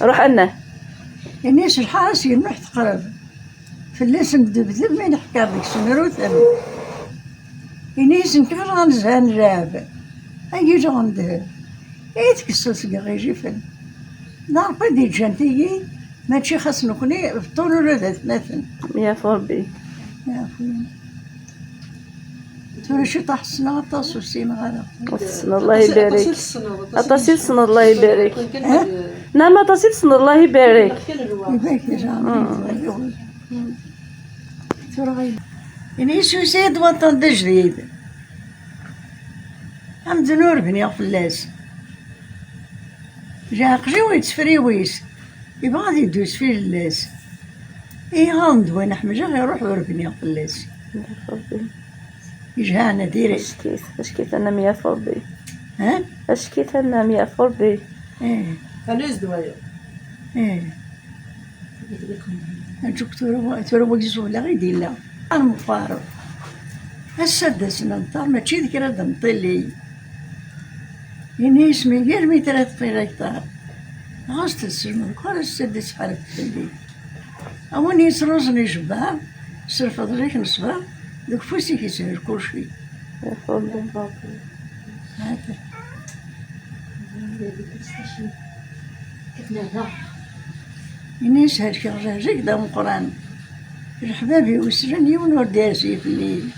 روح أنا الناس الحارس ينوح تقرب في الليس ندبذب ما نحكي ديك سمرو ثاني الناس نكفر غنزهان راب أجي غندهب تكسس غيجي فن نعرف دي جانتيي ماشي خاص نكوني في طول ولا ثلاثة يا فربي يا خويا ترى شي طاح السنة غطاس وسيما غادا السنة الله يبارك أتصل سنة الله يبارك نعم أتصل سنة الله يبارك يبارك يا جامي ترى غير يعني سوسيد وطن جديد حمد نور بني فلاس جا قجي تفري ويس يبغى غادي يدوس فيه اللاس غامض وين حمجة يروح وربني فلاس يا فربي يجهانا ديري اشكيت أنا مية فربي ها اشكيت أنا مية فربي فلوس دوايا نشوف تورا ويزو لا غير ديلا انا مفارق السادس ننطر ماشي ذيك راه نطلي يعني اسمي غير متر طفيله كتار غاست السلم كل السادس حرف الليل أوني يسروزني جبار صرف ضريك نصبر دوك فوسي كيسير كلشي يا فربي هذا الناس هادشي رجع كدا من القران الحبابي وسرني ونور داسي في الليل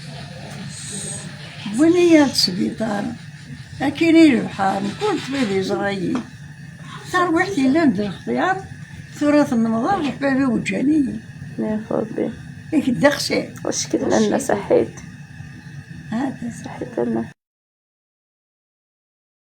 بنيات السبيطار أكيني البحار نكون طبيبي صغير تروحتي لا ندير اختيار ثراث النمضار الحبابي وجاني يا فربي هيك الدخسي وشكيت لنا صحيت هذا صحيت لنا